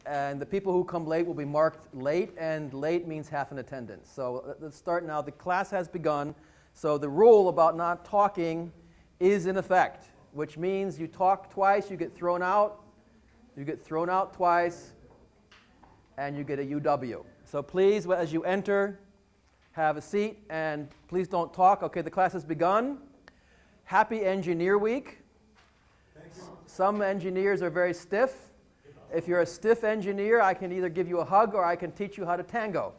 And the people who come late will be marked late, and late means half an attendance. So let's start now. The class has begun. So the rule about not talking is in effect, which means you talk twice, you get thrown out. You get thrown out twice, and you get a UW. So please, as you enter, have a seat, and please don't talk. Okay, the class has begun. Happy Engineer Week. Some engineers are very stiff. If you're a stiff engineer, I can either give you a hug or I can teach you how to tango.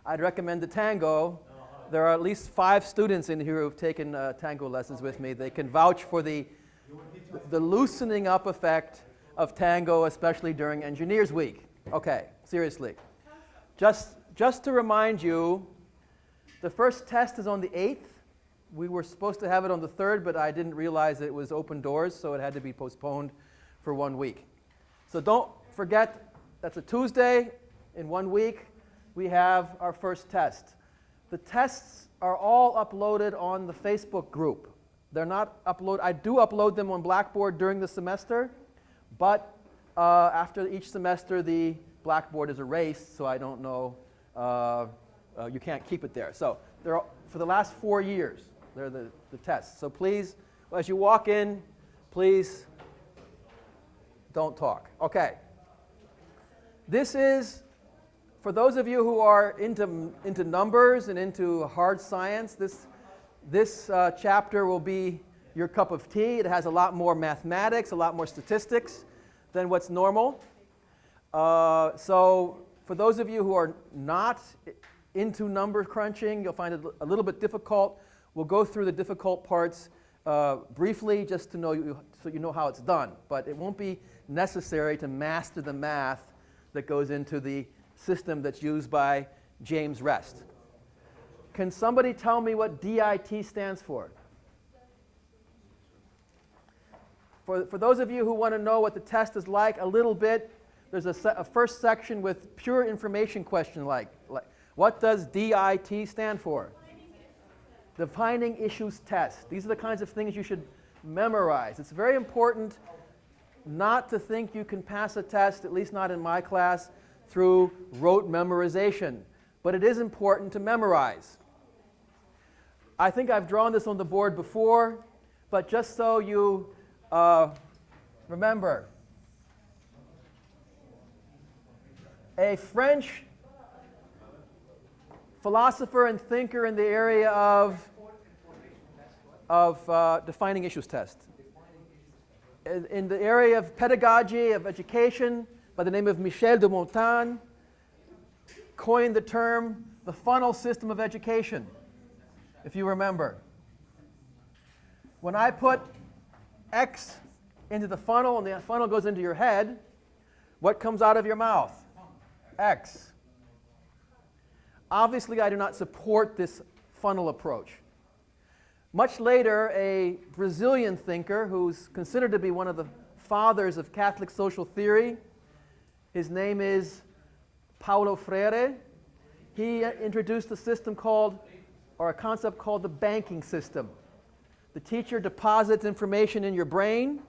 I'd recommend the tango. There are at least 5 students in here who've taken tango lessons with me. They can vouch for the loosening up effect of tango, especially during Engineers Week. Okay, seriously. Just to remind you, the first test is on the 8th. We were supposed to have it on the 3rd, but I didn't realize it was open doors, so it had to be postponed for 1 week. So don't forget, that's a Tuesday. In 1 week, we have our first test. The tests are all uploaded on the Facebook group. They're not uploaded. I do upload them on Blackboard during the semester, but after each semester, the Blackboard is erased, so I don't know. You can't keep it there. So they're for the last 4 years. They're the tests. So please, as you walk in, please don't talk. Okay. This is, for those of you who are into numbers and into hard science, this chapter will be your cup of tea. It has a lot more mathematics, a lot more statistics than what's normal. So for those of you who are not into number crunching, you'll find it a little bit difficult. We'll go through the difficult parts briefly just to know so you know how it's done. But it won't be necessary to master the math that goes into the system that's used by James Rest. Can somebody tell me what DIT stands for? For those of you who want to know what the test is like a little bit, there's a first section with pure information question like what does DIT stand for? Defining Issues Test. These are the kinds of things you should memorize. It's very important not to think you can pass a test, at least not in my class, through rote memorization. But it is important to memorize. I think I've drawn this on the board before, but just so you remember, a French philosopher and thinker in the area of defining issues test. In the area of pedagogy, of education, by the name of Michel de Montaigne, coined the term the funnel system of education, if you remember. When I put X into the funnel and the funnel goes into your head, what comes out of your mouth? X. Obviously, I do not support this funnel approach. Much later, a Brazilian thinker who's considered to be one of the fathers of Catholic social theory, his name is Paulo Freire. He introduced a system called, or a concept called the banking system. The teacher deposits information in your brain,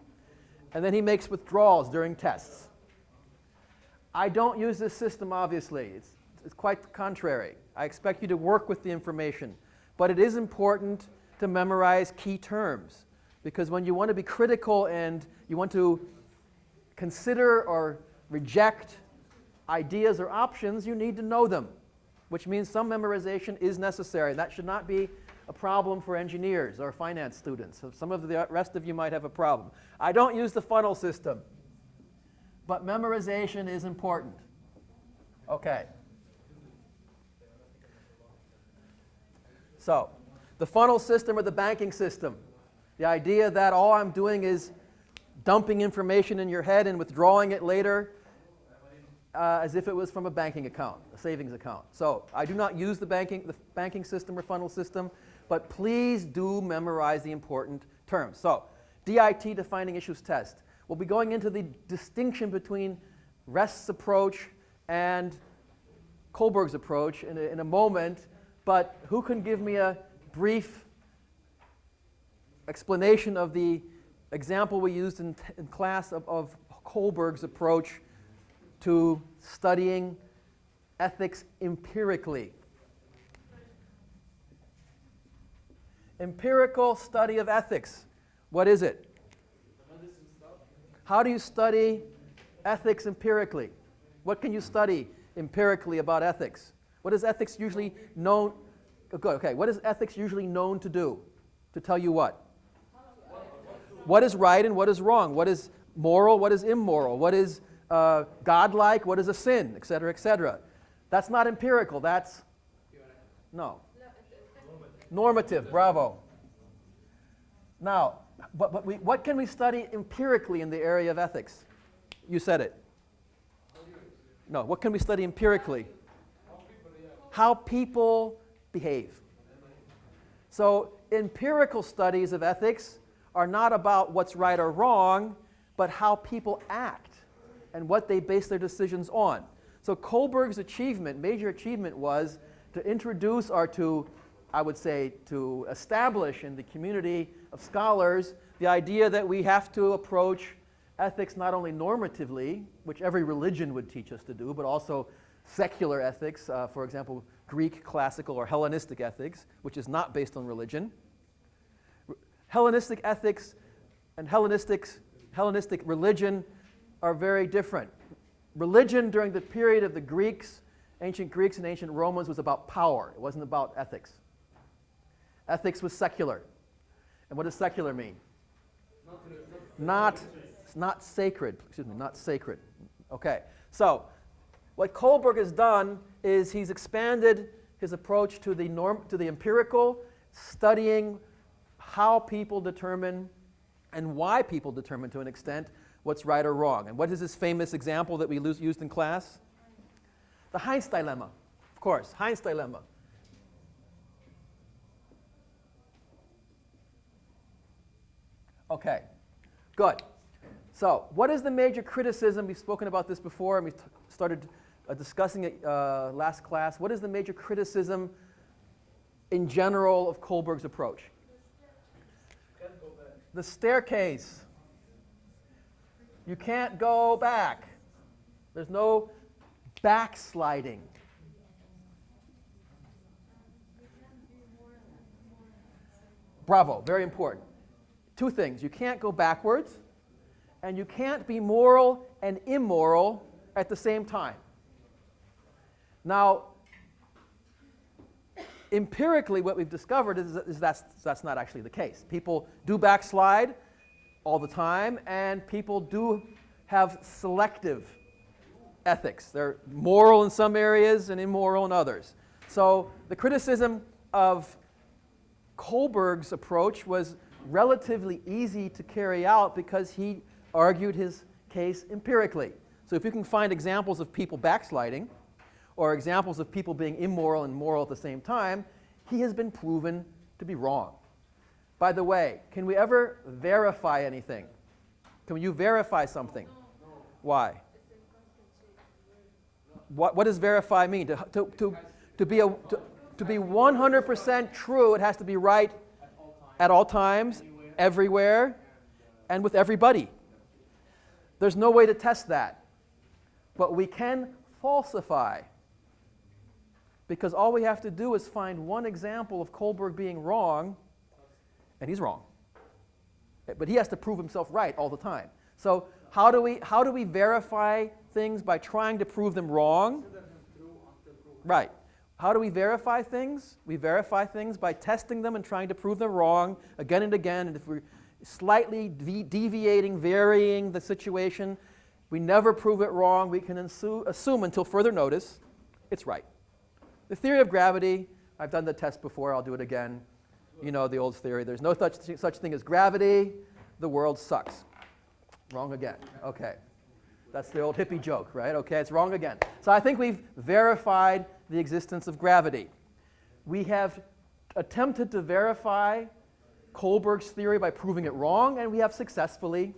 and then he makes withdrawals during tests. I don't use this system, obviously. It's quite the contrary. I expect you to work with the information. But it is important to memorize key terms, because when you want to be critical and you want to consider or reject ideas or options, you need to know them, which means some memorization is necessary. That should not be a problem for engineers or finance students. So some of the rest of you might have a problem. I don't use the funnel system, but memorization is important. Okay. So, the funnel system or the banking system. The idea that all I'm doing is dumping information in your head and withdrawing it later as if it was from a banking account, a savings account. So I do not use the banking system or funnel system, but please do memorize the important terms. So DIT, Defining Issues Test. We'll be going into the distinction between Rest's approach and Kohlberg's approach in a moment, but who can give me a brief explanation of the example we used in class of Kohlberg's approach to studying ethics empirically. Empirical study of ethics. What is it? How do you study ethics empirically? What can you study empirically about ethics? What is ethics usually known? Okay, what is ethics usually known to do? To tell you what? What is right and what is wrong? What is moral? What is immoral? What is godlike? What is a sin? Etc. Etc. That's not empirical. That's no. Normative. Bravo. Now, what can we study empirically in the area of ethics? You said it. No. What can we study empirically? How people behave. So empirical studies of ethics are not about what's right or wrong, but how people act and what they base their decisions on. So Kohlberg's achievement, major achievement, was to introduce or to, I would say, to establish in the community of scholars the idea that we have to approach ethics not only normatively, which every religion would teach us to do, but also secular ethics, for example, Greek, classical, or Hellenistic ethics, which is not based on religion. Hellenistic ethics and Hellenistic religion are very different. Religion during the period of the Greeks, ancient Greeks and ancient Romans, was about power. It wasn't about ethics. Ethics was secular. And what does secular mean? Not sacred. Excuse me, not sacred. Okay. So, what Kohlberg has done is he's expanded his approach to the empirical, studying how people determine and why people determine to an extent what's right or wrong. And what is this famous example that we used in class? The Heinz dilemma. Of course, Heinz dilemma. Okay, good. So, what is the major criticism? We've spoken about this before, and we started discussing it last class. What is the major criticism in general of Kohlberg's approach? The staircase. You can't go back. There's no backsliding. Bravo, very important. Two things. You can't go backwards, and you can't be moral and immoral at the same time. Now, empirically, what we've discovered is that's not actually the case. People do backslide all the time, and people do have selective ethics. They're moral in some areas and immoral in others. So the criticism of Kohlberg's approach was relatively easy to carry out because he argued his case empirically. So if you can find examples of people backsliding or examples of people being immoral and moral at the same time, he has been proven to be wrong. By the way, can we ever verify anything? Can you verify something? No. Why? What does verify mean? To be 100% true, it has to be right at all times, everywhere, and with everybody. There's no way to test that. But we can falsify. Because all we have to do is find one example of Kohlberg being wrong, and he's wrong. But he has to prove himself right all the time. So how do we verify things? By trying to prove them wrong? Right. How do we verify things? We verify things by testing them and trying to prove them wrong again and again. And if we're slightly deviating, varying the situation, we never prove it wrong. We can assume until further notice it's right. The theory of gravity, I've done the test before, I'll do it again. You know the old theory. There's no such thing as gravity. The world sucks. Wrong again. Okay. That's the old hippie joke, right? Okay, it's wrong again. So I think we've verified the existence of gravity. We have attempted to verify Kohlberg's theory by proving it wrong, and we have successfully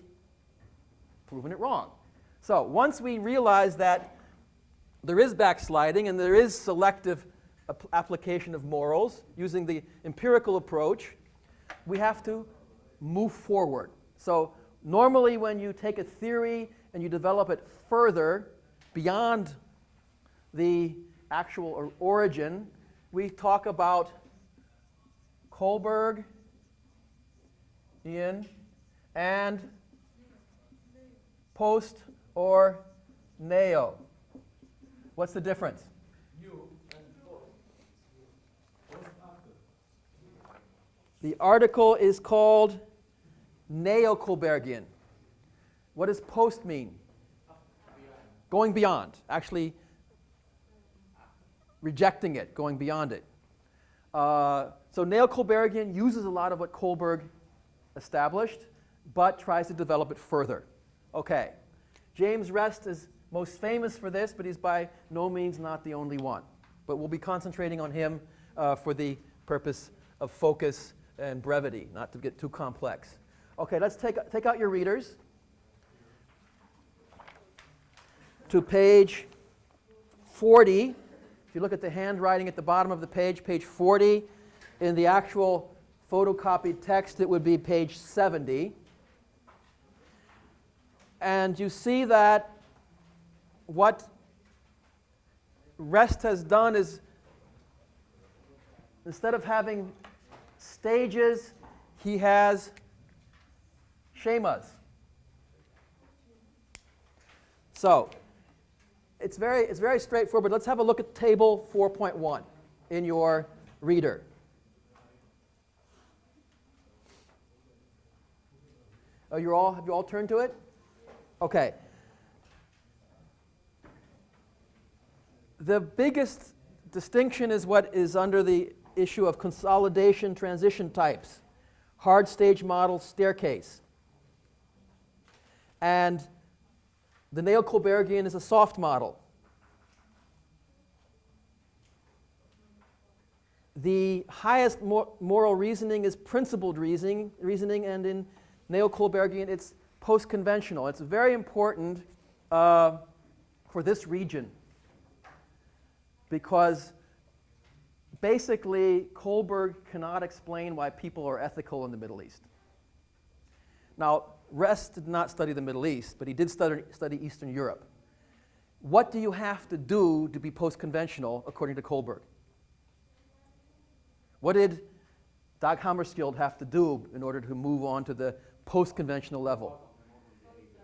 proven it wrong. So once we realize that there is backsliding and there is selective application of morals using the empirical approach, we have to move forward. So normally when you take a theory and you develop it further, beyond the actual origin, we talk about Kohlberg, Ian, and post or neo. What's the difference? The article is called neo-Kohlbergian. What does post mean? Going beyond, actually rejecting it, going beyond it. So neo-Kohlbergian uses a lot of what Kohlberg established, but tries to develop it further. Okay, James Rest is most famous for this, but he's by no means not the only one. But we'll be concentrating on him for the purpose of focus and brevity, not to get too complex. Okay, let's take out your readers to page 40. If you look at the handwriting at the bottom of the page, page 40, in the actual photocopied text, it would be page 70. And you see that what Rest has done is, instead of having stages, he has schemas. So it's very straightforward. Let's have a look at table 4.1 in your reader. Have you all turned to it? Okay. The biggest distinction is what is under the issue of consolidation transition types, hard stage model, staircase. And the neo-Kohlbergian is a soft model. The highest moral reasoning is principled reasoning, and in neo-Kohlbergian it's post-conventional. It's very important for this region because basically Kohlberg cannot explain why people are ethical in the Middle East. Now, Rest did not study the Middle East, but he did study Eastern Europe. What do you have to do to be post-conventional according to Kohlberg? What did Dag Hammarskjöld have to do in order to move on to the post-conventional level?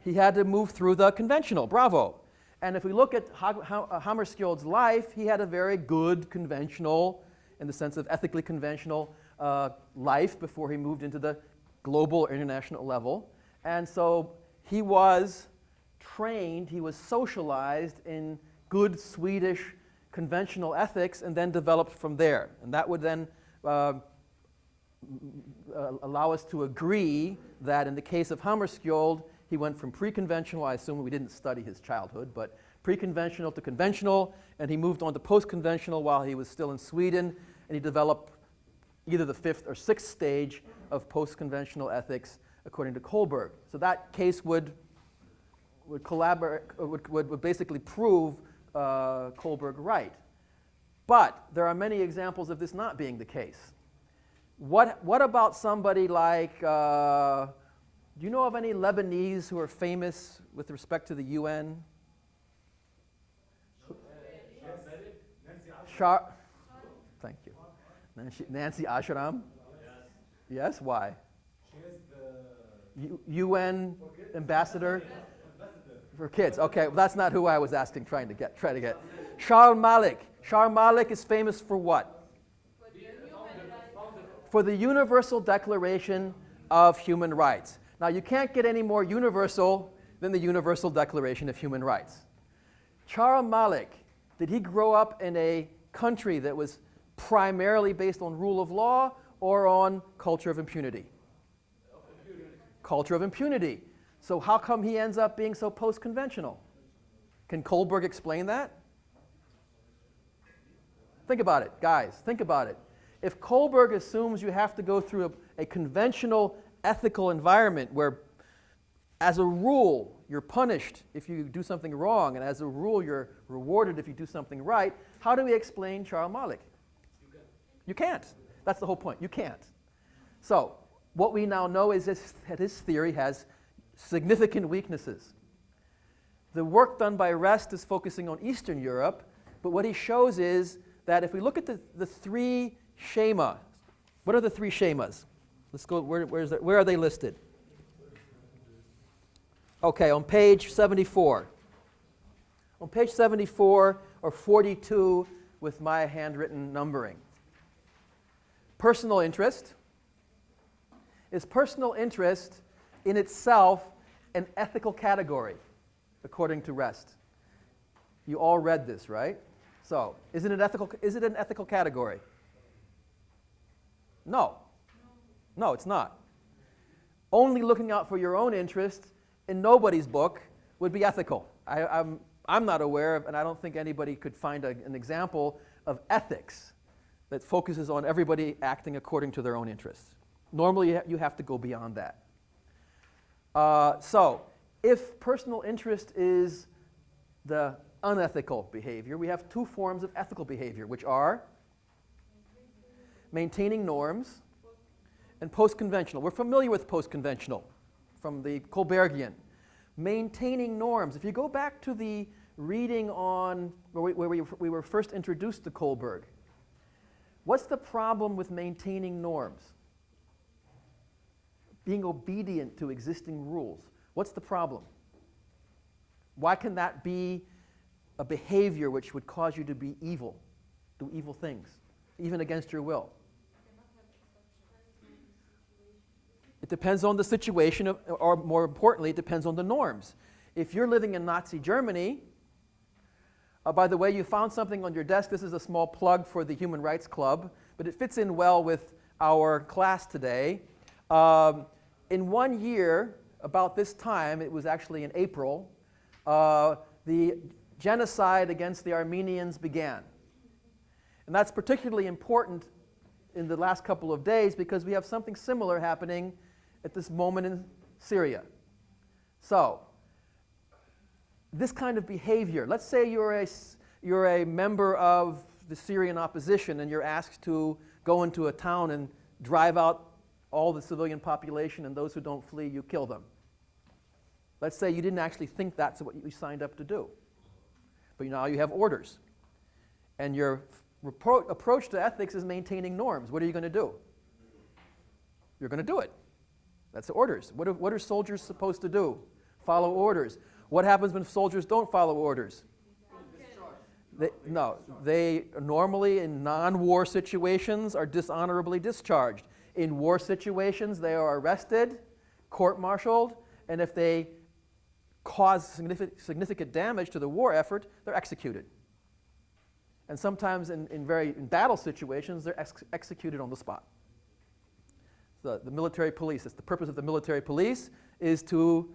He had to move through the conventional, bravo. And if we look at Hammarskjöld's life, he had a very good conventional, in the sense of ethically conventional life before he moved into the global or international level. And so he was trained, he was socialized in good Swedish conventional ethics and then developed from there. And that would then allow us to agree that in the case of Hammarskjöld, he went from pre-conventional, I assume we didn't study his childhood, but pre-conventional to conventional, and he moved on to post-conventional while he was still in Sweden, and he developed either the fifth or sixth stage of post-conventional ethics according to Kohlberg. So that case would basically prove Kohlberg right. But there are many examples of this not being the case. What about somebody like, do you know of any Lebanese who are famous with respect to the UN? Thank you. Nancy Ashram? Yes, why? She is the UN ambassador for kids. Okay, well, that's not who I was asking, trying to get. Charles Malik. Charles Malik is famous for what? For the Universal Declaration of Human Rights. Now, you can't get any more universal than the Universal Declaration of Human Rights. Charles Malik, did he grow up in a country that was primarily based on rule of law or on culture of impunity? Culture of impunity. So how come he ends up being so post-conventional? Can Kohlberg explain that? Think about it, guys. Think about it. If Kohlberg assumes you have to go through a conventional ethical environment where, as a rule, you're punished if you do something wrong, and as a rule, you're rewarded if you do something right, how do we explain Charles Malik? You can't. That's the whole point. You can't. So what we now know is that his theory has significant weaknesses. The work done by Rest is focusing on Eastern Europe, but what he shows is that if we look at the three Shema, what are the three Shemas? Let's go, where are they listed? Okay, on page 74. On page 74 or 42 with my handwritten numbering. Personal interest. Is personal interest in itself an ethical category, according to Rest? You all read this, right? So, is it an ethical category? No. No, it's not. Only looking out for your own interest in nobody's book would be ethical. I'm not aware of, and I don't think anybody could find an example of ethics that focuses on everybody acting according to their own interests. Normally, you have to go beyond that. So, if personal interest is the unethical behavior, we have two forms of ethical behavior, which are maintaining norms and post-conventional. We're familiar with post-conventional from the Kohlbergian. Maintaining norms. If you go back to the reading on where we were first introduced to Kohlberg, what's the problem with maintaining norms? Being obedient to existing rules. What's the problem? Why can that be a behavior which would cause you to be evil, do evil things, even against your will? It depends on the situation, or more importantly, it depends on the norms. If you're living in Nazi Germany, by the way, you found something on your desk. This is a small plug for the Human Rights Club, but it fits in well with our class today. In 1 year, about this time, it was actually in April, the genocide against the Armenians began. And that's particularly important in the last couple of days because we have something similar happening at this moment in Syria. So, this kind of behavior, let's say you're a member of the Syrian opposition and you're asked to go into a town and drive out all the civilian population, and those who don't flee, you kill them. Let's say you didn't actually think that's what you signed up to do. But now you have orders. And your approach to ethics is maintaining norms. What are you going to do? You're going to do it. That's the orders. What are soldiers supposed to do? Follow orders. What happens when soldiers don't follow orders? They normally in non-war situations are dishonorably discharged. In war situations, they are arrested, court-martialed, and if they cause significant damage to the war effort, they're executed. And sometimes in battle situations, they're executed on the spot. The military police, the purpose of the military police is to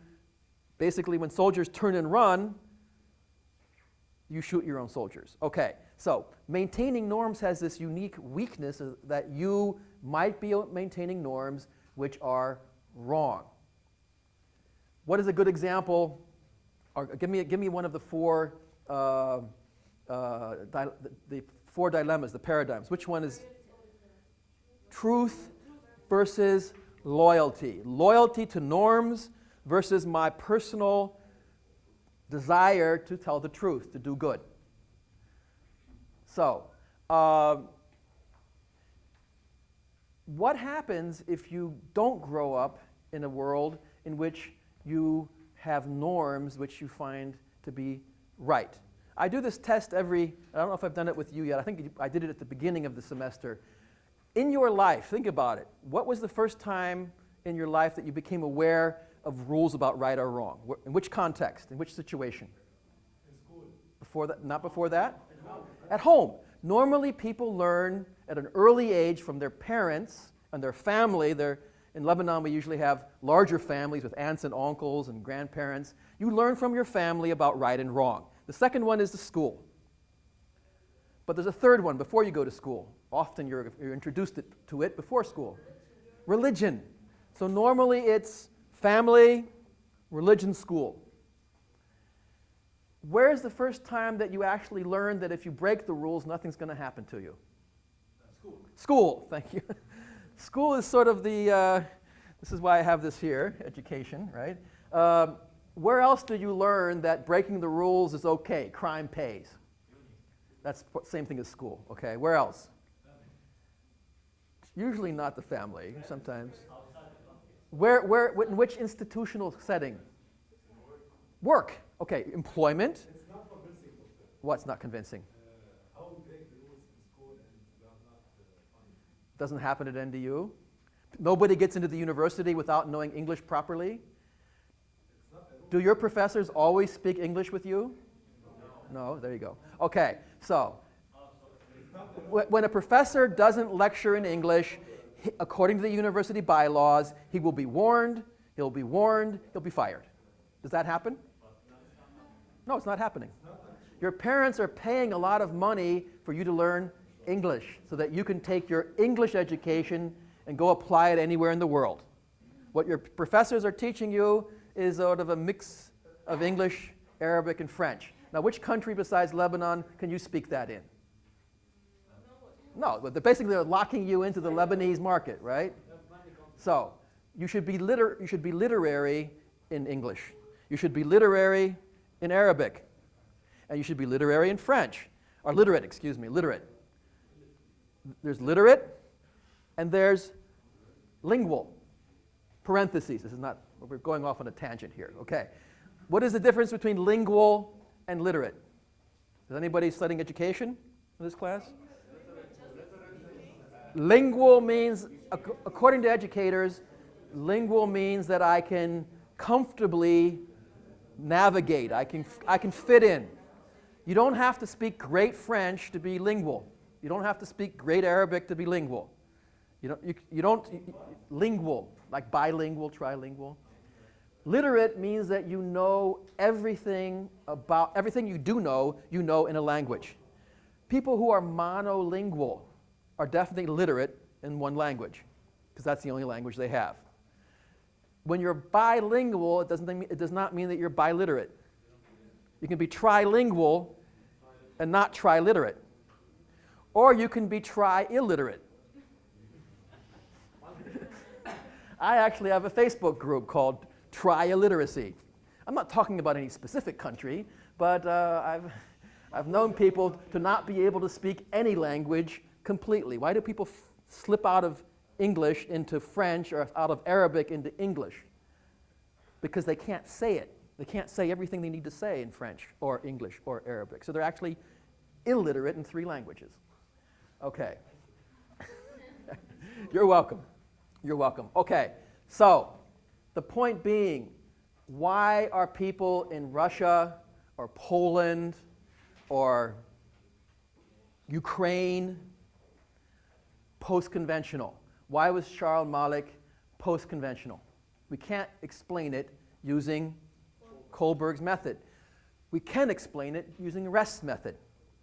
basically when soldiers turn and run, you shoot your own soldiers. Okay, so maintaining norms has this unique weakness that you might be maintaining norms which are wrong. What is a good example? Or give me one of the four the four dilemmas, the paradigms. Which one is truth versus loyalty? Loyalty to norms versus my personal desire to tell the truth, to do good. So, what happens if you don't grow up in a world in which you have norms which you find to be right? I do this test I don't know if I've done it with you yet. I think I did it at the beginning of the semester. In your life, think about it. What was the first time in your life that you became aware of rules about right or wrong? In which context? In which situation? In school. Before that? Not before that? At home. Normally, people learn at an early age from their parents and their family. In Lebanon, we usually have larger families with aunts and uncles and grandparents. You learn from your family about right and wrong. The second one is the school. But there's a third one before you go to school. Often you're introduced to it before school. Religion. So normally it's family, religion, school. Where's the first time that you actually learned that if you break the rules, nothing's going to happen to you? School. School, thank you. School is sort of this is why I have this here, education, right? Where else do you learn that breaking the rules is okay? Crime pays. That's the same thing as school, okay? Where else? Usually not the family, sometimes. In which institutional setting? Work. Okay, employment. It's not convincing, Doctor. What's not convincing? How we break the rules in school and we are not funny. Doesn't happen at NDU. Nobody gets into the university without knowing English properly. Do your professors always speak English with you? No, there you go. Okay, so when a professor doesn't lecture in English, according to the university bylaws, he will be warned, he'll be fired. Does that happen? No, it's not happening. Your parents are paying a lot of money for you to learn English so that you can take your English education and go apply it anywhere in the world. What your professors are teaching you is sort of a mix of English, Arabic, and French. Now, which country besides Lebanon can you speak that in? No, but they're locking you into the Lebanese market, right? So, you should be literary in English. You should be literary in Arabic. And you should be literary in French. Or literate. There's literate, and there's lingual. Parentheses. This is not, we're going off on a tangent here. Okay. What is the difference between lingual and literate? Is anybody studying education in this class? Lingual means, according to educators, lingual means that I can comfortably navigate. I can fit in. You don't have to speak great French to be lingual. You don't have to speak great Arabic to be lingual. Lingual, like bilingual, trilingual. Literate means that you know everything you do know, you know in a language. People who are monolingual are definitely literate in one language, because that's the only language they have. When you're bilingual, it does not mean that you're biliterate. You can be trilingual and not triliterate. Or you can be tri-illiterate. I actually have a Facebook group called Tri-illiteracy. I'm not talking about any specific country, but I've known people to not be able to speak any language completely. Why do people slip out of English into French or out of Arabic into English? Because they can't say it. They can't say everything they need to say in French or English or Arabic. So they're actually illiterate in 3 languages. Okay. You're welcome. You're welcome. Okay, so the point being, why are people in Russia or Poland or Ukraine post-conventional? Why was Charles Malik post-conventional? We can't explain it using Kohlberg's method. We can explain it using Rest's method.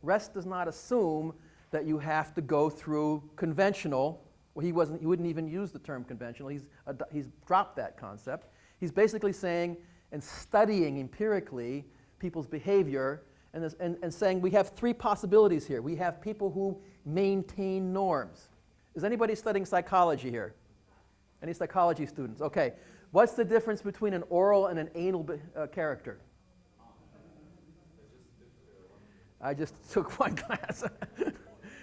Rest does not assume that you have to go through conventional. Well, he wouldn't even use the term conventional. He's dropped that concept. He's basically saying and studying empirically people's behavior and saying we have 3 possibilities here. We have people who maintain norms. Is anybody studying psychology here? Any psychology students? Okay. What's the difference between an oral and an anal character? I just took one class.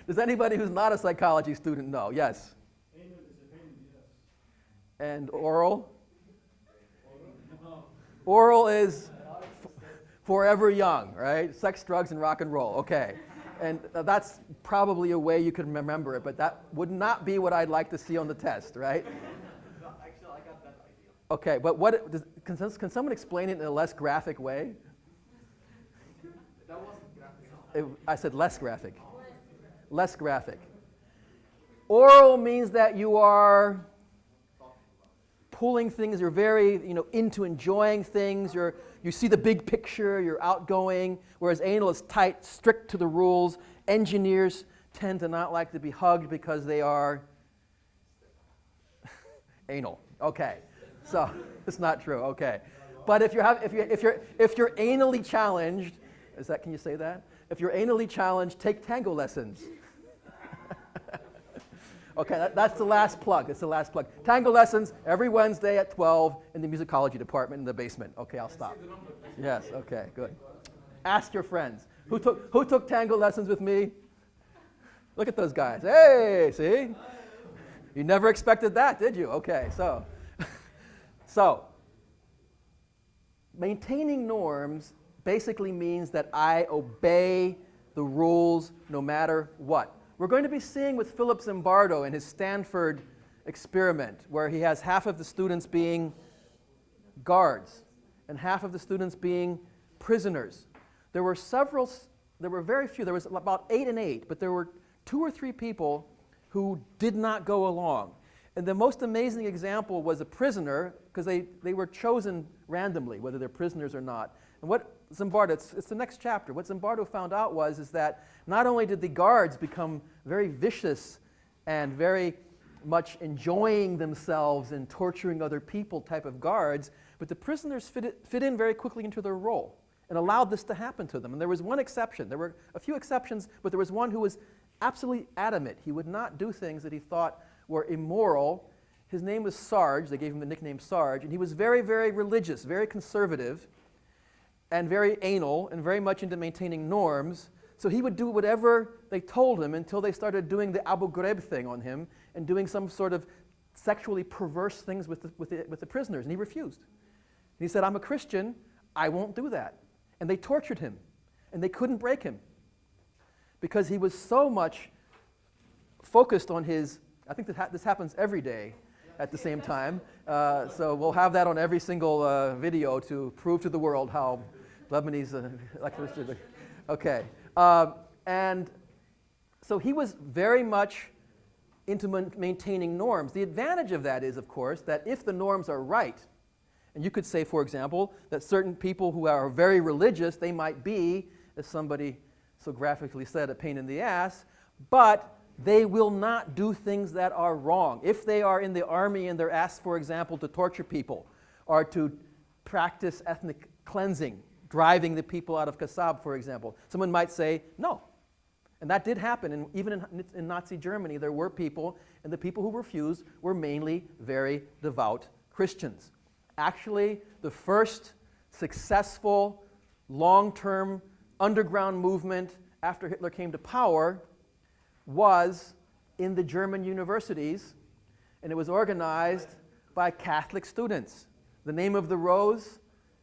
Does anybody who's not a psychology student know? Yes. Anal is a pain, yes. And oral? Oral is forever young, right? Sex, drugs, and rock and roll. Okay. And that's probably a way you can remember it, but that would not be what I'd like to see on the test, right? No, actually, I got that idea. Okay, but can someone explain it in a less graphic way? That wasn't graphic. I said less graphic. Less graphic. Oral means that you are pulling things, you're very into enjoying things, you see the big picture, you're outgoing, whereas anal is tight, strict to the rules. Engineers tend to not like to be hugged because they are anal. Okay, so it's not true. Okay, but if you're anally challenged, can you say that? If you're anally challenged, take tango lessons. Okay, that's the last plug. It's the last plug. Tango lessons every Wednesday at 12 in the musicology department in the basement. Okay, I'll stop. Yes, okay, good. Ask your friends. Who took tango lessons with me? Look at those guys. Hey, see? You never expected that, did you? Okay, so maintaining norms basically means that I obey the rules no matter what. We're going to be seeing with Philip Zimbardo in his Stanford experiment, where he has half of the students being guards and half of the students being prisoners. There were very few, there was about 8 and 8, but there were 2 or 3 people who did not go along. And the most amazing example was a prisoner, because they were chosen randomly, whether they're prisoners or not. And what Zimbardo, it's the next chapter, what Zimbardo found out is that not only did the guards become very vicious and very much enjoying themselves in torturing other people type of guards, but the prisoners fit in very quickly into their role and allowed this to happen to them. And there was one exception. There were a few exceptions, but there was one who was absolutely adamant. He would not do things that he thought were immoral. His name was Sarge. They gave him the nickname Sarge. And he was very, very religious, very conservative, and very anal, and very much into maintaining norms. So he would do whatever they told him until they started doing the Abu Ghraib thing on him and doing some sort of sexually perverse things with the prisoners. And he refused. And he said, I'm a Christian. I won't do that. And they tortured him. And they couldn't break him. Because he was so much focused on his, I think this happens every day at the same time. So we'll have that on every single video to prove to the world how Lebanese electricity. Okay. And so he was very much into maintaining norms. The advantage of that is, of course, that if the norms are right, and you could say, for example, that certain people who are very religious, they might be, as somebody so graphically said, a pain in the ass, but they will not do things that are wrong. If they are in the army and they're asked, for example, to torture people or to practice ethnic cleansing, driving the people out of Kassab, for example, someone might say no. And that did happen. And even in Nazi Germany, there were people, and the people who refused were mainly very devout Christians. Actually, the first successful, long-term underground movement after Hitler came to power was in the German universities, and it was organized by Catholic students. The Name of the Rose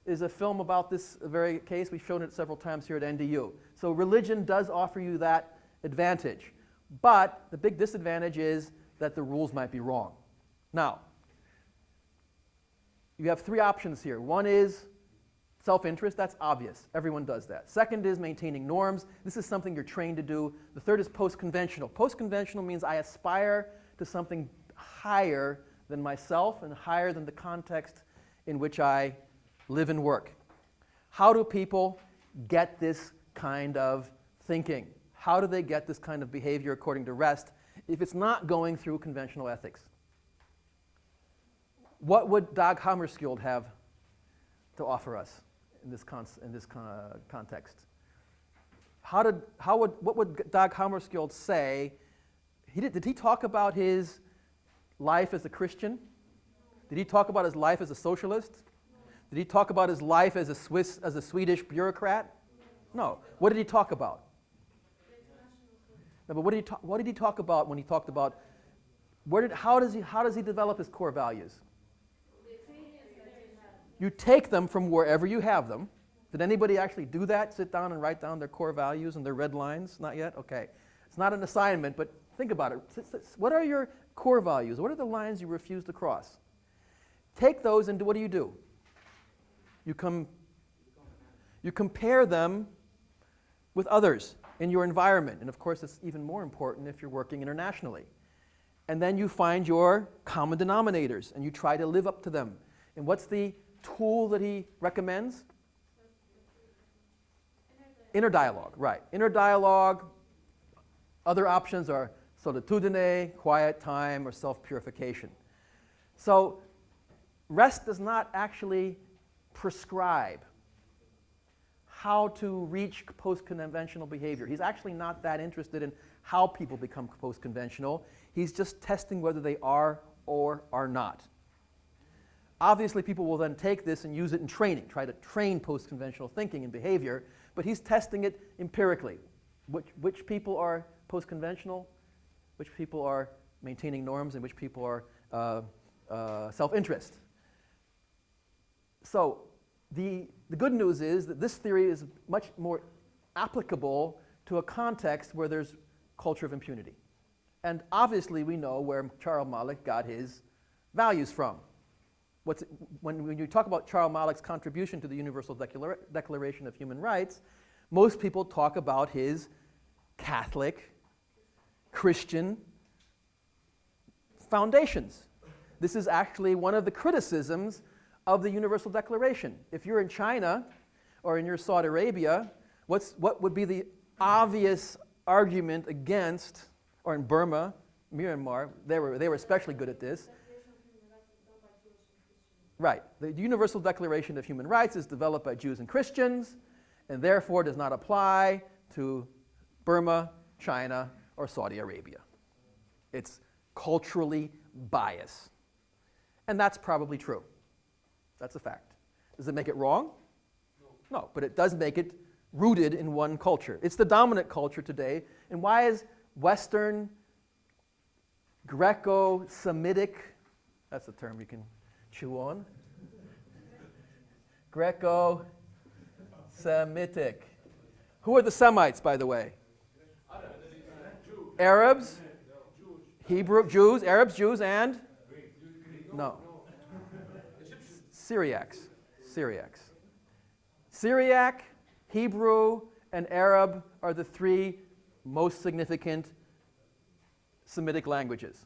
is a film about this very case. We've shown it several times here at NDU. So religion does offer you that advantage. But the big disadvantage is that the rules might be wrong. Now, you have 3 options here. One is self-interest. That's obvious. Everyone does that. Second is maintaining norms. This is something you're trained to do. The third is post-conventional. Post-conventional means I aspire to something higher than myself and higher than the context in which I live and work. How do people get this kind of thinking? How do they get this kind of behavior according to Rest if it's not going through conventional ethics? What would Dag Hammarskjöld have to offer us in this context? What would Dag Hammarskjöld say? Did he talk about his life as a Christian? Did he talk about his life as a socialist? Did he talk about his life as a Swedish bureaucrat? No. What did he talk about? No, but what did he talk about when he talked about how does he develop his core values? You take them from wherever you have them. Did anybody actually do that? Sit down and write down their core values and their red lines? Not yet? Okay. It's not an assignment, but think about it. What are your core values? What are the lines you refuse to cross? Take those and what do? You compare them with others in your environment. And of course, it's even more important if you're working internationally. And then you find your common denominators and you try to live up to them. And what's the tool that he recommends? Inner dialogue, right. Inner dialogue. Other options are solitudine, quiet time, or self-purification. So Rest does not actually prescribe how to reach post-conventional behavior. He's actually not that interested in how people become post-conventional. He's just testing whether they are or are not. Obviously, people will then take this and use it in training, try to train post-conventional thinking and behavior, but he's testing it empirically. Which people are post-conventional, which people are maintaining norms, and which people are self-interest. So the good news is that this theory is much more applicable to a context where there's culture of impunity. And obviously we know where Charles Malik got his values from. When you talk about Charles Malik's contribution to the Universal Declaration of Human Rights, most people talk about his Catholic, Christian foundations. This is actually one of the criticisms of the Universal Declaration. If you're in China or in your Saudi Arabia, what would be the obvious argument against, or in Burma, Myanmar, they were especially good at this. Right. The Universal Declaration of Human Rights is developed by Jews and Christians, and therefore does not apply to Burma, China, or Saudi Arabia. It's culturally biased. And that's probably true. That's a fact. Does it make it wrong? No, but it does make it rooted in one culture. It's the dominant culture today. And why is Western, Greco-Semitic, that's a term you can chew on, Greco-Semitic. Who are the Semites, by the way? Arabs, Hebrew, Jews, Arabs, Jews, and? No. Syriacs. Syriac, Hebrew, and Arab are the three most significant Semitic languages.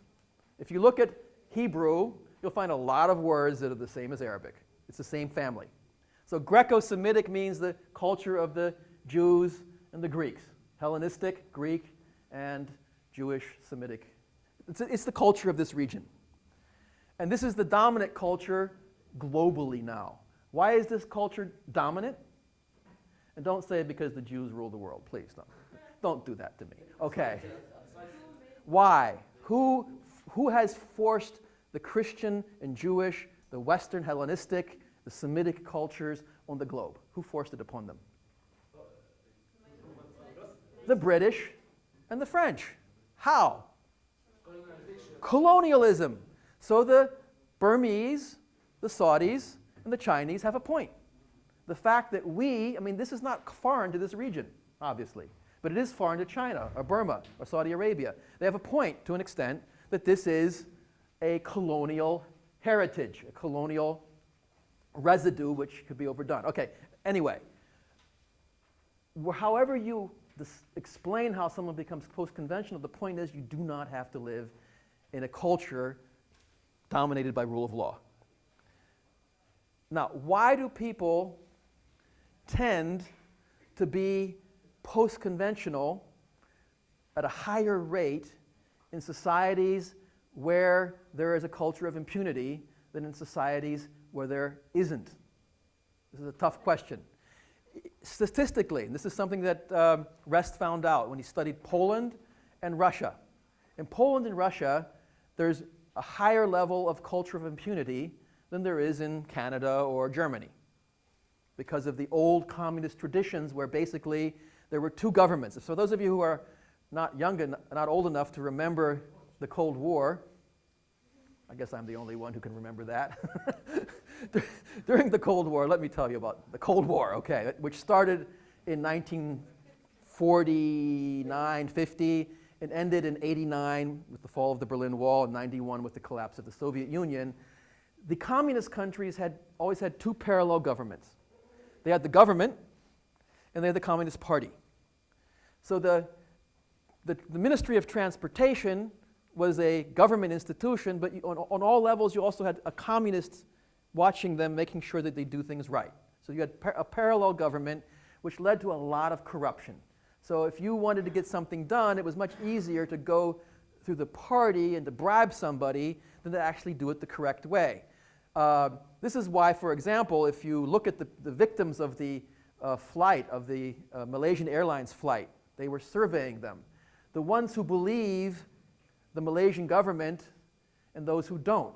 If you look at Hebrew, you'll find a lot of words that are the same as Arabic. It's the same family. So Greco-Semitic means the culture of the Jews and the Greeks. Hellenistic, Greek, and Jewish, Semitic. It's the culture of this region. And this is the dominant culture globally now. Why is this culture dominant? And don't say because the Jews rule the world. Please, no. Don't do that to me. Okay. Why? Who has forced the Christian and Jewish, the Western Hellenistic, the Semitic cultures on the globe? Who forced it upon them? The British and the French. How? Colonialism. So the Burmese, the Saudis, and the Chinese have a point. The fact that this is not foreign to this region, obviously, but it is foreign to China or Burma or Saudi Arabia. They have a point, to an extent, that this is a colonial heritage, a colonial residue which could be overdone. Okay, anyway, however you explain how someone becomes post-conventional, the point is you do not have to live in a culture dominated by rule of law. Now, why do people tend to be post-conventional at a higher rate in societies where there is a culture of impunity than in societies where there isn't? This is a tough question. Statistically, and this is something that Rest found out when he studied Poland and Russia. In Poland and Russia, there's a higher level of culture of impunity than there is in Canada or Germany, because of the old communist traditions where basically there were two governments. So those of you who are not old enough to remember the Cold War, I guess I'm the only one who can remember that. During the Cold War, let me tell you about the Cold War, okay, which started in 1949, 50, and ended in 89 with the fall of the Berlin Wall, and 91 with the collapse of the Soviet Union. The communist countries had always had two parallel governments. They had the government, and they had the Communist Party. So the Ministry of Transportation was a government institution, but on all levels you also had a communist watching them, making sure that they do things right. So you had a parallel government, which led to a lot of corruption. So if you wanted to get something done, it was much easier to go through the party and to bribe somebody than to actually do it the correct way. This is why, for example, if you look at the victims of the flight, of the Malaysian Airlines flight. They were surveying them. The ones who believe the Malaysian government and those who don't.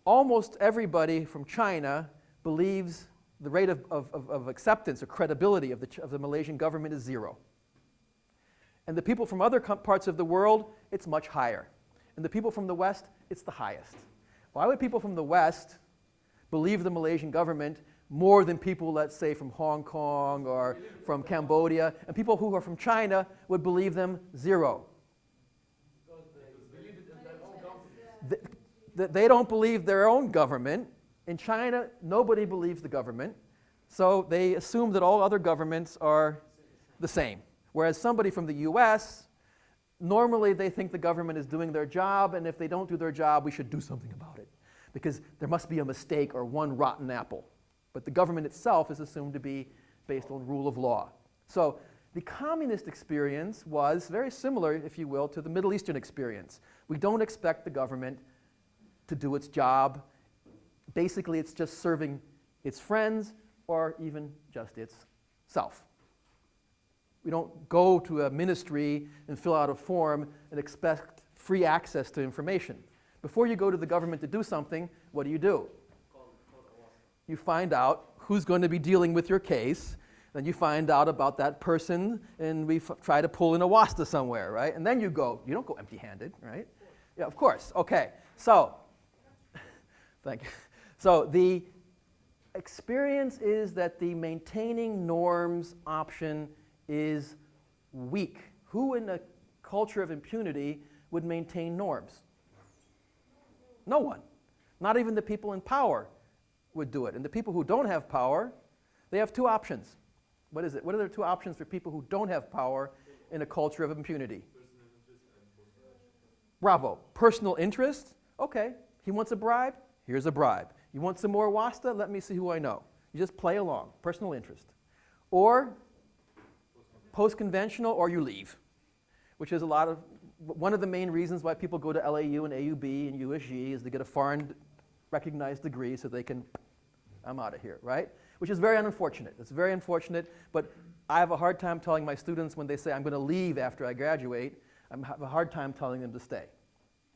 Almost everybody from China believes the rate of acceptance or credibility of the Malaysian government is 0. And the people from other parts of the world, it's much higher. And the people from the West, it's the highest. Why would people from the West believe the Malaysian government more than people, let's say, from Hong Kong or from Cambodia? And people who are from China would believe them 0. They don't believe their own government. In China, nobody believes the government. So they assume that all other governments are the same. Whereas somebody from the US, normally they think the government is doing their job, and if they don't do their job, we should do something about it. Because there must be a mistake or one rotten apple. But the government itself is assumed to be based on rule of law. So the communist experience was very similar, if you will, to the Middle Eastern experience. We don't expect the government to do its job. Basically, it's just serving its friends or even just itself. We don't go to a ministry and fill out a form and expect free access to information. Before you go to the government to do something, what do? You find out who's going to be dealing with your case, then you find out about that person, and we try to pull in a wasta somewhere, right? And then you go. You don't go empty-handed, right? Yeah, of course. Okay. So, thank you. So the experience is that the maintaining norms option is weak. Who in a culture of impunity would maintain norms? No one. Not even the people in power would do it. And the people who don't have power, they have 2 options. What is it? What are the 2 options for people who don't have power in a culture of impunity? Bravo. Personal interest? Okay. He wants a bribe? Here's a bribe. You want some more wasta? Let me see who I know. You just play along. Personal interest. Or post-conventional, or you leave, which is one of the main reasons why people go to LAU and AUB and USG is to get a foreign recognized degree so they can, I'm out of here, right? Which is very unfortunate. It's very unfortunate, but I have a hard time telling my students when they say, I'm going to leave after I graduate, I have a hard time telling them to stay.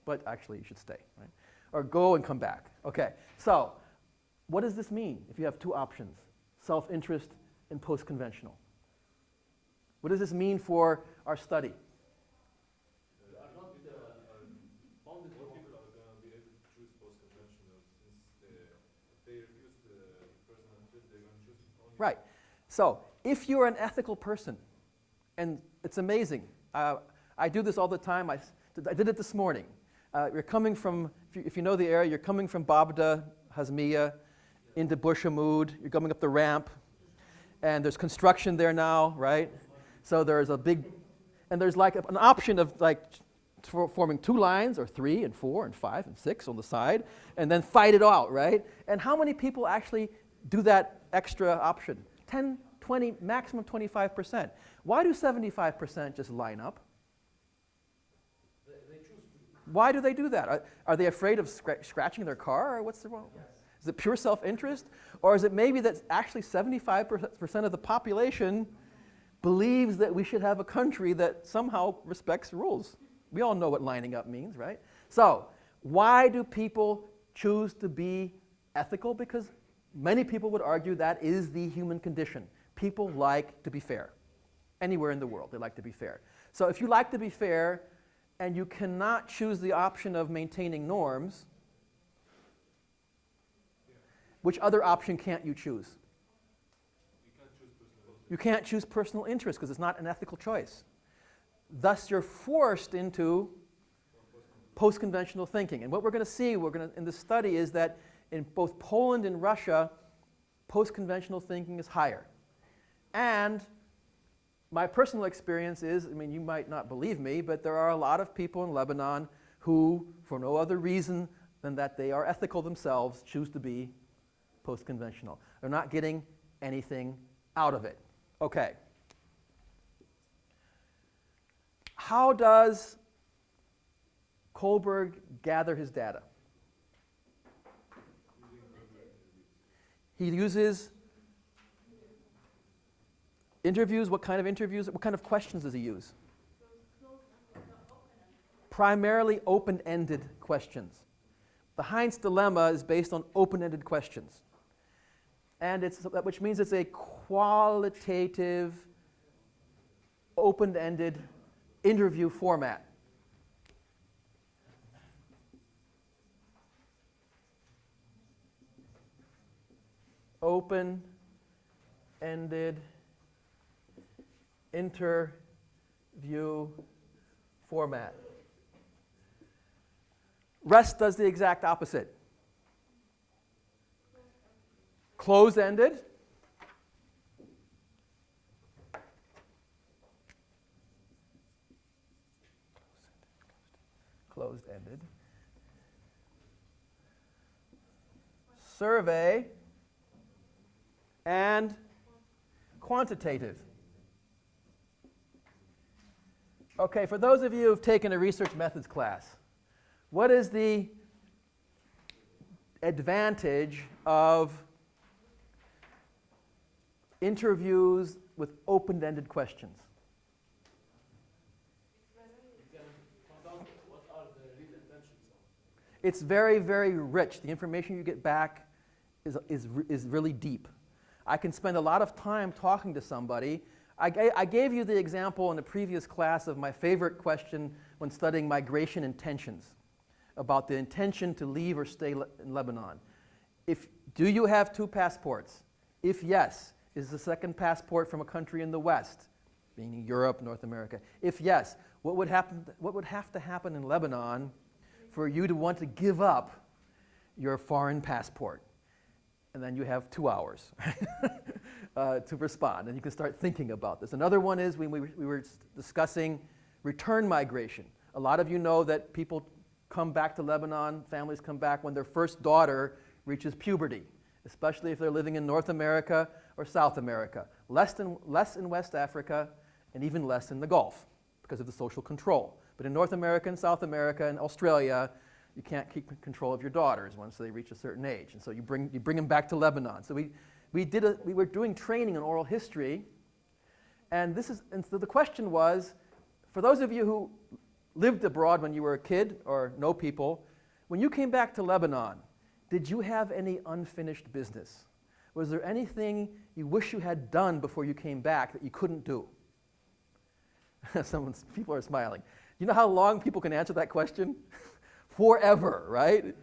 But actually, you should stay, right? Or go and come back. Okay, so what does this mean if you have 2 options, self-interest and post-conventional? What does this mean for our study? More people are going to be able to choose post-conventional since if they refuse the personal interest, they're going to choose only. Right. So if you're an ethical person, and it's amazing, I do this all the time. I did it this morning. You're coming from, if you know the area, you're coming from Babda, Hazmiya, into Bushamud. You're going up the ramp, and there's construction there now, right? So there's a big, and there's like an option of like forming 2 lines, or 3 and 4 and 5 and 6 on the side, and then fight it out, right? And how many people actually do that extra option? 10, 20, maximum 25%. Why do 75% just line up? Why do they do that? Are they afraid of scratching their car, or what's the wrong? Yes. Is it pure self-interest? Or is it maybe that actually 75% of the population believes that we should have a country that somehow respects rules? We all know what lining up means, right? So why do people choose to be ethical? Because many people would argue that is the human condition. People like to be fair. Anywhere in the world, they like to be fair. So if you like to be fair, and you cannot choose the option of maintaining norms, which other option can't you choose? You can't choose personal interest because it's not an ethical choice. Thus, you're forced into post-conventional thinking. And what we're going to see in this study is that in both Poland and Russia, post-conventional thinking is higher. And my personal experience is, I mean, you might not believe me, but there are a lot of people in Lebanon who, for no other reason than that they are ethical themselves, choose to be post-conventional. They're not getting anything out of it. Okay. How does Kohlberg gather his data? He uses Interviews, what kind of interviews? What kind of questions does he use? Primarily open-ended questions. The Heinz dilemma is based on open-ended questions. And which means it's a qualitative, open-ended interview format. Open-ended interview format. REST does the exact opposite. Closed-ended. Closed-ended. Survey and quantitative. Okay, for those of you who've taken a research methods class, what is the advantage of interviews with open-ended questions? You can find out what are the real intentions of. It's very, very rich. The information you get back is really deep. I can spend a lot of time talking to somebody. I gave you the example in the previous class of my favorite question when studying migration intentions, about the intention to leave or stay in Lebanon. Do you have 2 passports? If yes, is the second passport from a country in the West, meaning Europe, North America? If yes, what would have to happen in Lebanon for you to want to give up your foreign passport? And then you have 2 hours to respond, and you can start thinking about this. Another one is we were discussing return migration. A lot of you know that people come back to Lebanon, families come back when their first daughter reaches puberty, especially if they're living in North America or South America. Less in West Africa, and even less in the Gulf because of the social control. But in North America and South America and Australia, you can't keep control of your daughters once they reach a certain age, and so you bring them back to Lebanon. So we were doing training in oral history, and so the question was, for those of you who lived abroad when you were a kid or know people, when you came back to Lebanon, did you have any unfinished business? Was there anything you wish you had done before you came back that you couldn't do? People are smiling. You know how long people can answer that question? Forever, right?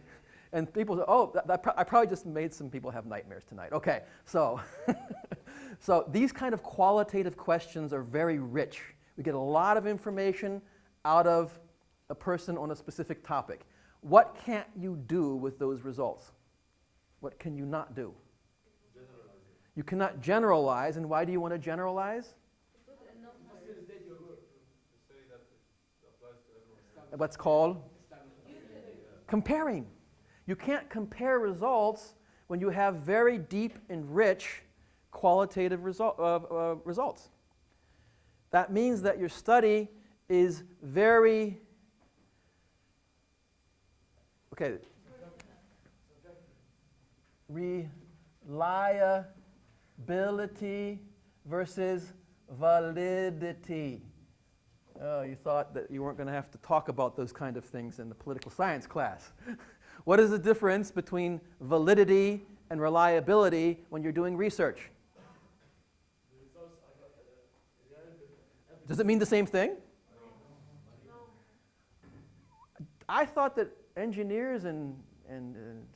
And people say, oh, I probably just made some people have nightmares tonight. Okay, so, so these kind of qualitative questions are very rich. We get a lot of information out of a person on a specific topic. What can't you do with those results? What can you not do? Generalize it. You cannot generalize, and why do you want to generalize? Facilitate your work. To say that it applies to everyone. What's called? Comparing. You can't compare results when you have very deep and rich qualitative results. That means that your study is very, reliability versus validity. Oh, you thought that you weren't going to have to talk about those kind of things in the political science class. What is the difference between validity and reliability when you're doing research? Does it mean the same thing? I thought that engineers and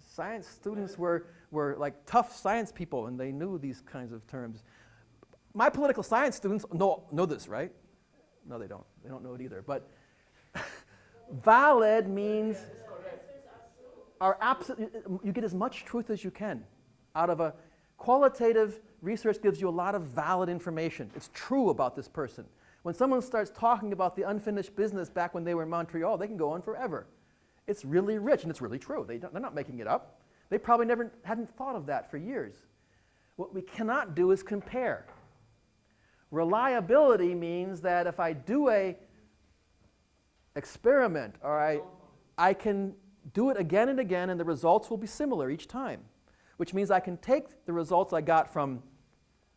science students were like tough science people and they knew these kinds of terms. My political science students know this, right? No, they don't. They don't know it either. But valid means you get as much truth as you can out of a qualitative research. Gives you a lot of valid information. It's true about this person. When someone starts talking about the unfinished business back when they were in Montreal, they can go on forever. It's really rich and it's really true. They're not making it up. They probably hadn't thought of that for years. What we cannot do is compare. Reliability means that if I do a experiment, or I can do it again and again, and the results will be similar each time, which means I can take the results I got from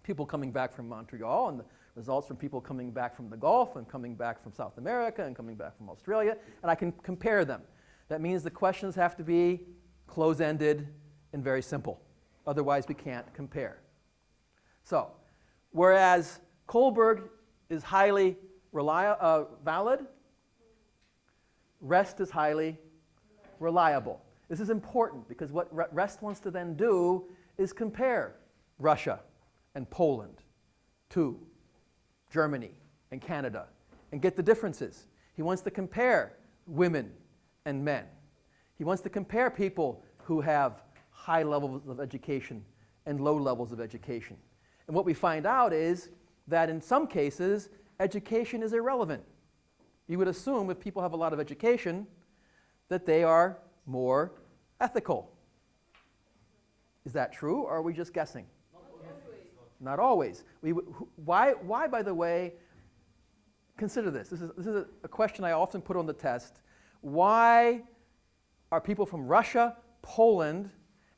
people coming back from Montreal, and the results from people coming back from the Gulf, and coming back from South America, and coming back from Australia, and I can compare them. That means the questions have to be close-ended and very simple. Otherwise, we can't compare. So, whereas Kohlberg is highly valid, REST is highly reliable. This is important because what REST wants to then do is compare Russia and Poland to Germany and Canada and get the differences. He wants to compare women and men. He wants to compare people who have high levels of education and low levels of education. And what we find out is that in some cases, education is irrelevant. You would assume if people have a lot of education that they are more ethical. Is that true, or are we just guessing? Not always. Why, by the way, consider this. This is a question I often put on the test. Why are people from Russia, Poland,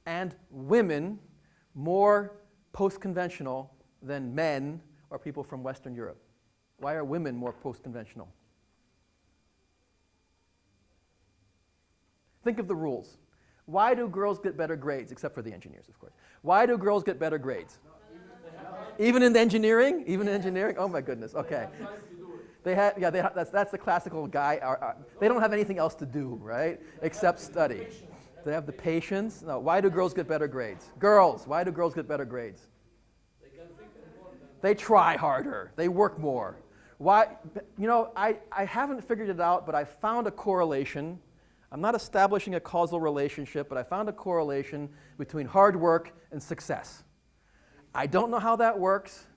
and women more post-conventional than men or people from Western Europe? Why are women more post-conventional? Think of the rules. Why do girls get better grades, except for the engineers, of course? Why do girls get better grades? Even in engineering? Even in engineering? Oh my goodness, okay. That's the classical guy. They don't have anything else to do, right? Except study. They have the patience. No, why do girls get better grades? Girls, why do girls get better grades? They try harder. They work more. Why? You know, I haven't figured it out, but I found a correlation. I'm not establishing a causal relationship, but I found a correlation between hard work and success. I don't know how that works.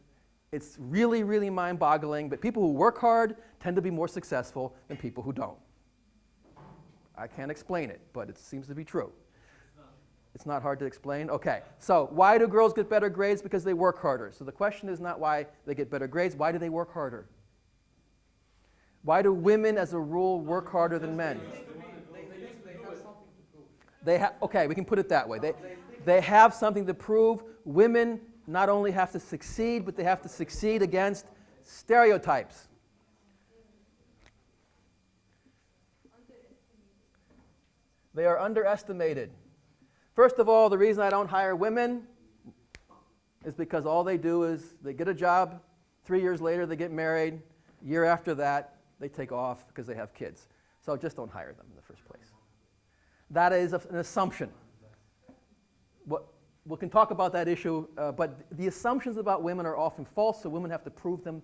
It's really, really mind-boggling, but people who work hard tend to be more successful than people who don't. I can't explain it, but it seems to be true. It's not hard to explain? Okay, so why do girls get better grades? Because they work harder. So the question is not why they get better grades, why do they work harder? Why do women, as a rule, work harder than men? Okay, we can put it that way. They have something to prove. Women not only have to succeed, but they have to succeed against stereotypes. They are underestimated. First of all, the reason I don't hire women is because all they do is they get a job, 3 years later they get married, year after that they take off because they have kids. So just don't hire them in the first place. That is an assumption. We can talk about that issue, but the assumptions about women are often false, so women have to prove them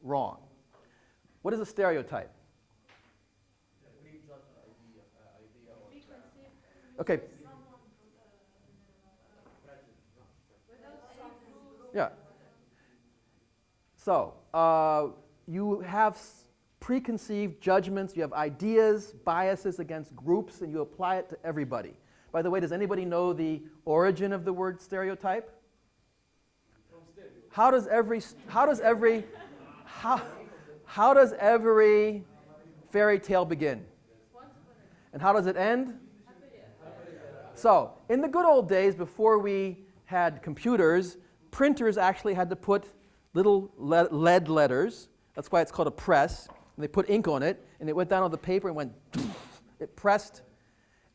wrong. What is a stereotype? Okay. Yeah. So, you have preconceived judgments, you have ideas, biases against groups, and you apply it to everybody. By the way, does anybody know the origin of the word stereotype? How does every fairy tale begin? And how does it end? So, in the good old days, before we had computers, printers actually had to put little lead letters. That's why it's called a press. And they put ink on it, and it went down on the paper and went, it pressed.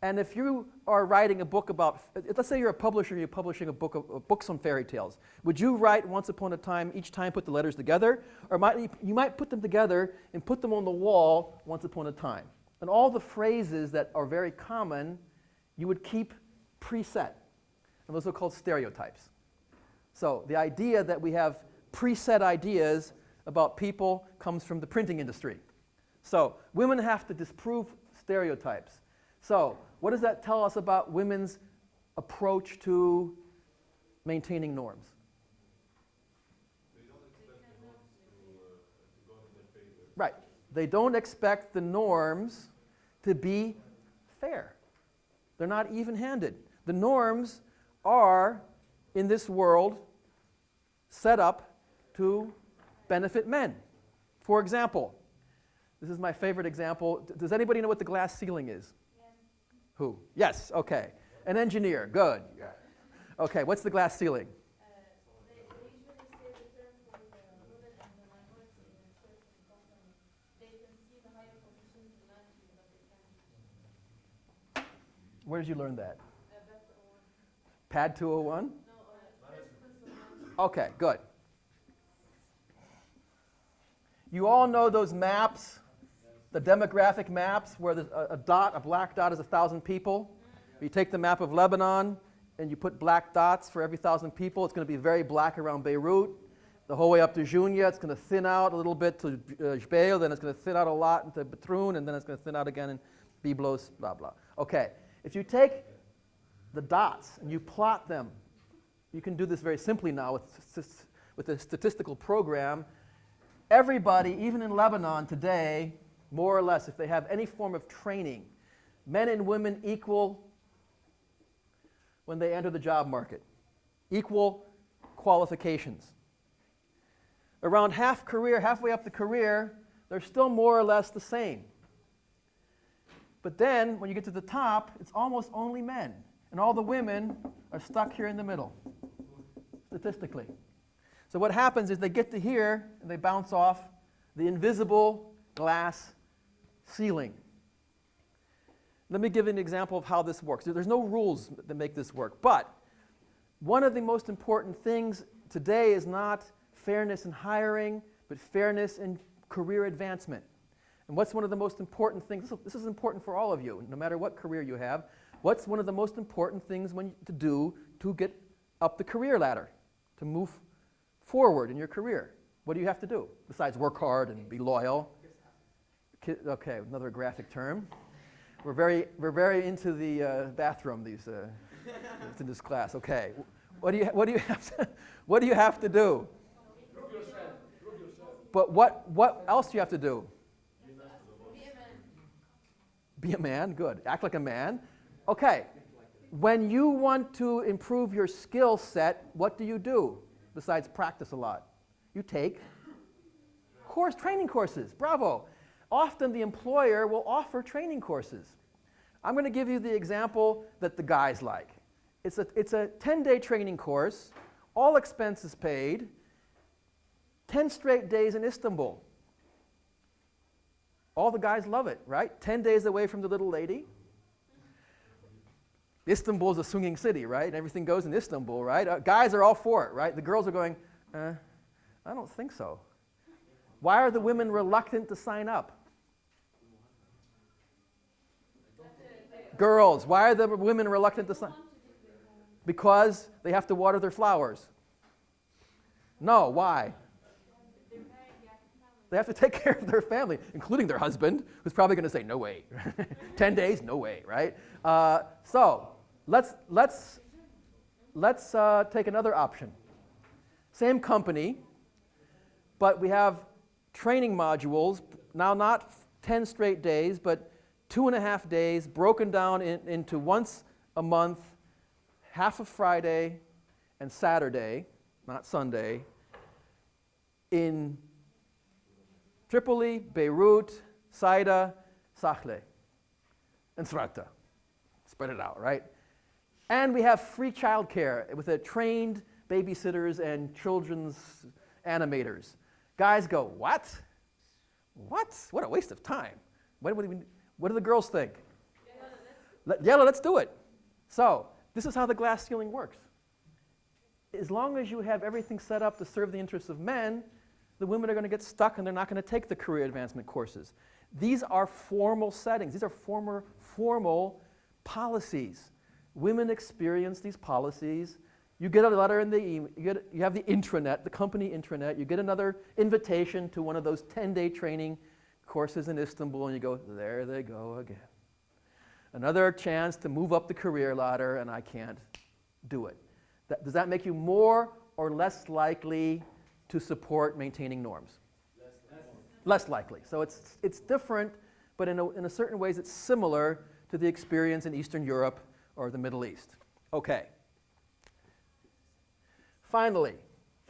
And if you are writing a book about, let's say you're a publisher, you're publishing a books on fairy tales. Would you write once upon a time, each time put the letters together? Or you might put them together and put them on the wall once upon a time. And all the phrases that are very common, you would keep preset. And those are called stereotypes. So the idea that we have preset ideas about people comes from the printing industry. So women have to disprove stereotypes. So what does that tell us about women's approach to maintaining norms? They don't expect the norms to go in their favor. Right. They don't expect the norms to be fair. They're not even-handed. The norms are, in this world, set up to benefit men. For example, this is my favorite example. Does anybody know what the glass ceiling is? Yes. Who? Yes, okay. An engineer, good. Okay, what's the glass ceiling? They usually Where did you learn that? Pad 201? Okay, good. You all know those maps, the demographic maps, where there's a dot, a black dot is 1,000 people. You take the map of Lebanon and you put black dots for every 1,000 people. It's going to be very black around Beirut. The whole way up to Junia, it's going to thin out a little bit to Jbeil, then it's going to thin out a lot into Betroun, and then it's going to thin out again in Byblos, blah, blah. Okay, if you take the dots and you plot them, you can do this very simply now with a statistical program. Everybody, even in Lebanon today, more or less, if they have any form of training, men and women equal when they enter the job market. Equal qualifications. Around halfway up the career, they're still more or less the same. But then, when you get to the top, it's almost only men. And all the women are stuck here in the middle, statistically. So what happens is they get to here, and they bounce off the invisible glass ceiling. Let me give you an example of how this works. There's no rules that make this work. But one of the most important things today is not fairness in hiring, but fairness in career advancement. And what's one of the most important things? This is important for all of you, no matter what career you have. What's one of the most important things to do to get up the career ladder, to move forward in your career? What do you have to do besides work hard and be loyal? Okay, another graphic term. We're very into the bathroom in this class. Okay, what do you have to do? Prove yourself. But what else do you have to do? Be a man. Be a man, good. Act like a man. Okay, when you want to improve your skill set, what do you do besides practice a lot? You take training courses. Bravo. Often the employer will offer training courses. I'm going to give you the example that the guys like. It's a 10-day training course, all expenses paid, 10 straight days in Istanbul. All the guys love it, right? 10 days away from the little lady. Istanbul is a swinging city, right? Everything goes in Istanbul, right? Guys are all for it, right? The girls are going, I don't think so. Why are the women reluctant to sign up? Girls, why are the women reluctant to sign? Because they have to water their flowers. No, why? They have to take care of their family, including their husband, who's probably going to say, no way. 10 days, no way, right? So let's take another option. Same company, but we have training modules, now not 10 straight days, but 2.5 days broken down into once a month, half of Friday and Saturday, not Sunday, in Tripoli, Beirut, Saida, Sachle, and Srata. Spread it out, right? And we have free childcare with trained babysitters and children's animators. Guys go, what? What? What a waste of time. What do the girls think? Let's do it. So, this is how the glass ceiling works. As long as you have everything set up to serve the interests of men, the women are going to get stuck and they're not going to take the career advancement courses. These are formal settings. These are formal policies. Women experience these policies. You get a letter in the email, you have the intranet, the company intranet, you get another invitation to one of those 10-day training courses in Istanbul, and you go, there they go again. Another chance to move up the career ladder, and I can't do it. Does that make you more or less likely to support maintaining norms? Less likely. So it's different, but in a certain ways it's similar to the experience in Eastern Europe or the Middle East. Okay. Finally,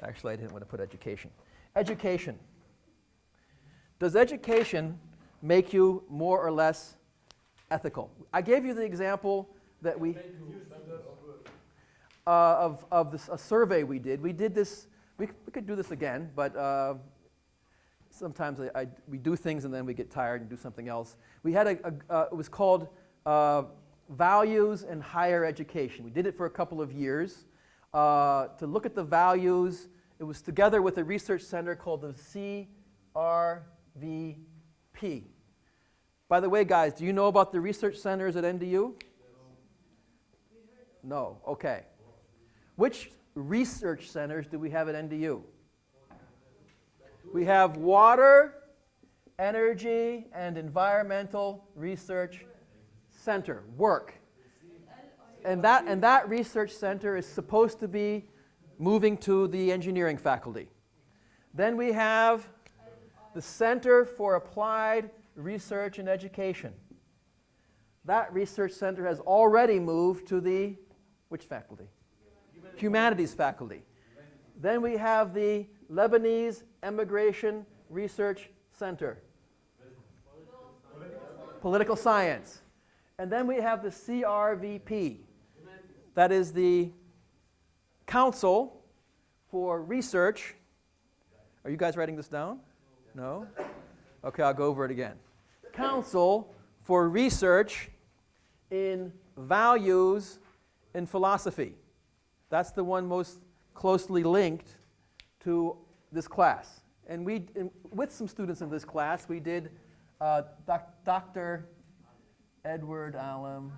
actually I didn't want to put education. Education. Does education make you more or less ethical? I gave you the example that we of a survey we did. We did this. We could do this again, but sometimes we do things and then we get tired and do something else. We had it was called values in higher education. We did it for a couple of years. To look at the values, it was together with a research center called the CRVP. By the way, guys, do you know about the research centers at NDU? No, okay. Which research centers do we have at NDU? We have Water, Energy, and Environmental Research Center, WORK. And that research center is supposed to be moving to the engineering faculty. Then we have the Center for Applied Research and Education. That research center has already moved to the, which faculty? Humanities faculty. Then we have the Lebanese Immigration Research Center. Political Science. And then we have the CRVP. That is the Counsel for Research. Are you guys writing this down? No? Okay, I'll go over it again. Counsel for Research in Values in Philosophy. That's the one most closely linked to this class. And with some students in this class, we did Dr. Edward Allen.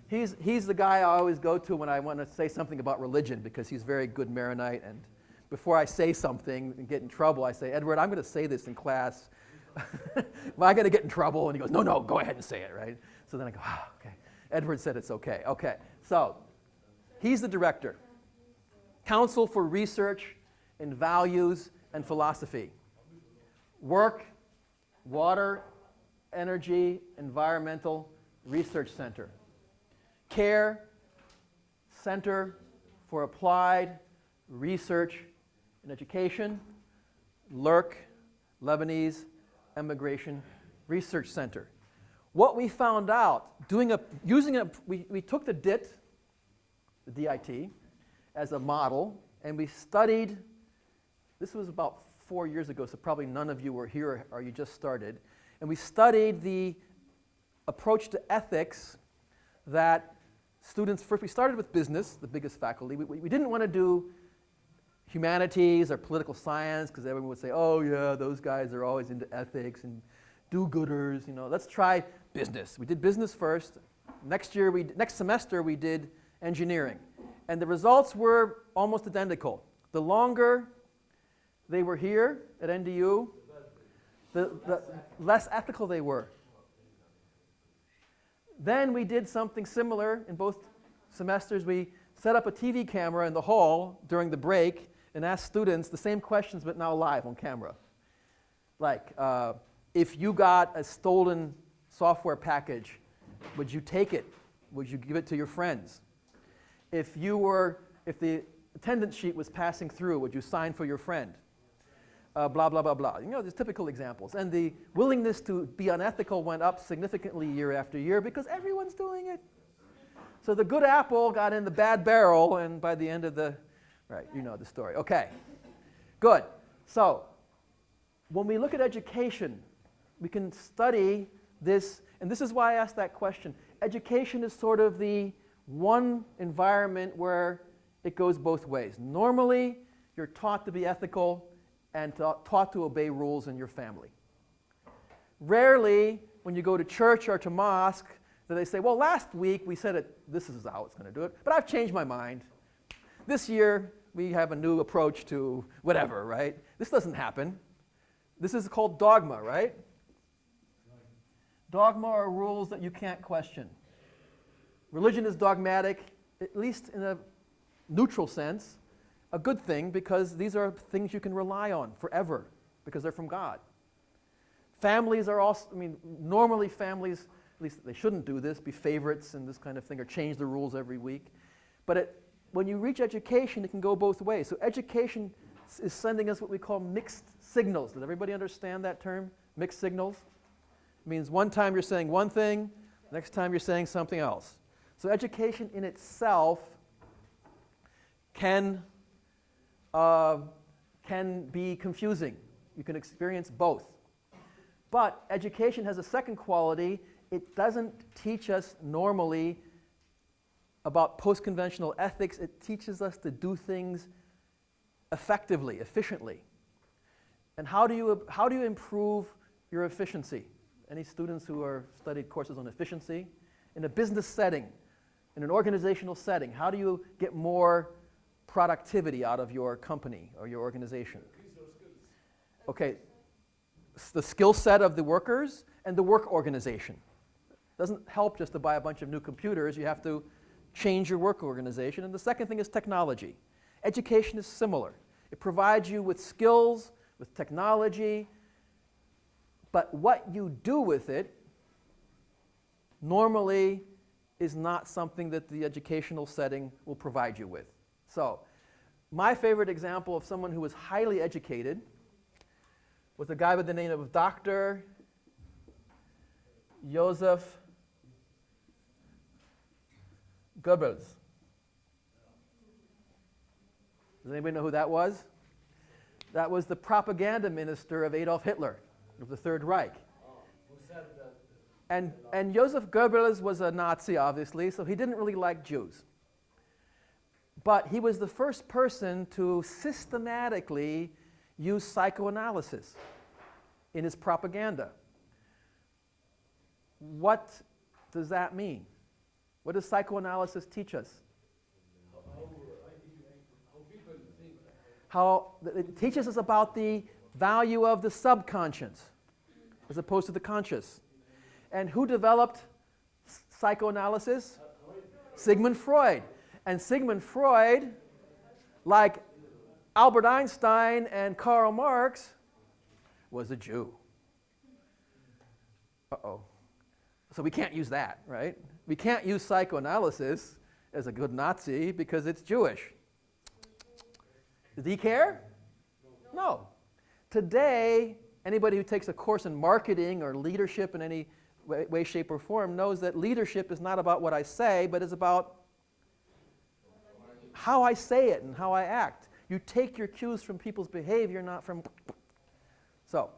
He's the guy I always go to when I want to say something about religion, because he's very good Maronite. And before I say something and get in trouble, I say, Edward, I'm going to say this in class. Am I going to get in trouble? And he goes, no, go ahead and say it, right? So then I go, okay. Edward said it's okay. Okay, so he's the director. Counsel for Research in Values and Philosophy. Work, Water, Energy, Environmental Research Center. CARE, Center for Applied Research and Education. LIRC, Lebanese Immigration Research Center. What we found out, we took the DIT, as a model, and we studied, this was about 4 years ago, so probably none of you were here or you just started, and we studied the approach to ethics that students, first we started with business, the biggest faculty. We didn't want to do humanities or political science because everyone would say, oh yeah, those guys are always into ethics and do-gooders, let's try business. We did business first. Next semester we did engineering. And the results were almost identical. The longer they were here at NDU, the less ethical they were. Then we did something similar in both semesters. We set up a TV camera in the hall during the break and asked students the same questions but now live on camera. Like, if you got a stolen software package, would you take it? Would you give it to your friends? If the attendance sheet was passing through, would you sign for your friend? Blah, blah, blah, blah. There's typical examples. And the willingness to be unethical went up significantly year after year because everyone's doing it. So the good apple got in the bad barrel, and by the end of the, right, you know the story. Okay, good. So when we look at education, we can study this, and this is why I asked that question. Education is sort of the one environment where it goes both ways. Normally, you're taught to be ethical and taught to obey rules in your family. Rarely, when you go to church or to mosque, do they say, well, last week we said this is how it's going to do it, but I've changed my mind. This year, we have a new approach to whatever, right? This doesn't happen. This is called dogma, right? Dogma are rules that you can't question. Religion is dogmatic, at least in a neutral sense, a good thing because these are things you can rely on forever because they're from God. Families are also, normally families, at least they shouldn't do this, be favorites and this kind of thing or change the rules every week. But when you reach education, it can go both ways. So education is sending us what we call mixed signals. Does everybody understand that term, mixed signals? It means one time you're saying one thing, next time you're saying something else. So education in itself can be confusing. You can experience both. But education has a second quality. It doesn't teach us normally about post-conventional ethics. It teaches us to do things effectively, efficiently. And how do you improve your efficiency? Any students who are studied courses on efficiency? In a business setting, in an organizational setting, how do you get more productivity out of your company or your organization? Okay, the skill set of the workers and the work organization. It doesn't help just to buy a bunch of new computers. You have to change your work organization. And the second thing is technology. Education is similar. It provides you with skills, with technology, but what you do with it normally is not something that the educational setting will provide you with. So, my favorite example of someone who was highly educated was a guy by the name of Dr. Joseph Goebbels. Does anybody know who that was? That was the propaganda minister of Adolf Hitler, of the Third Reich. And Joseph Goebbels was a Nazi, obviously, so he didn't really like Jews. But he was the first person to systematically use psychoanalysis in his propaganda. What does that mean? What does psychoanalysis teach us? How it teaches us about the value of the subconscious as opposed to the conscious. And who developed psychoanalysis? Sigmund Freud. And Sigmund Freud, like Albert Einstein and Karl Marx, was a Jew. Uh-oh. So we can't use that, right? We can't use psychoanalysis as a good Nazi because it's Jewish. Does he care? No. Today, anybody who takes a course in marketing or leadership in any way, shape, or form knows that leadership is not about what I say, but is about how I say it and how I act. You take your cues from people's behavior, not from... So,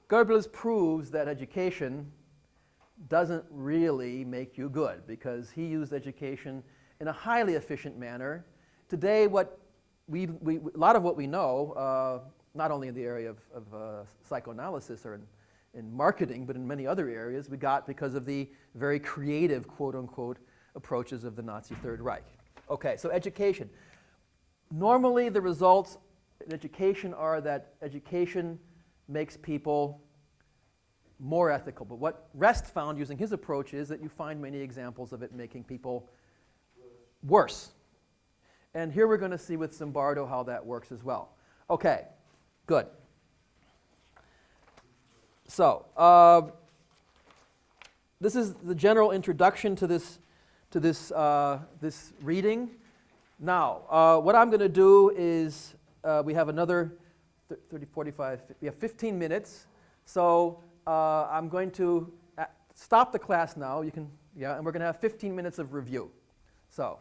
Goebbels proves that education doesn't really make you good because he used education in a highly efficient manner. Today, a lot of what we know, not only in the area of psychoanalysis or in marketing, but in many other areas, we got because of the very creative, quote-unquote, approaches of the Nazi Third Reich. Okay, so education. Normally, the results in education are that education makes people more ethical. But what Rest found using his approach is that you find many examples of it making people worse. And here we're going to see with Zimbardo how that works as well. Okay, good. So, this is the general introduction to this reading. Now, what I'm going to do is we have another 30, 45, we have 15 minutes. So I'm going to stop the class now. You can, and we're going to have 15 minutes of review. So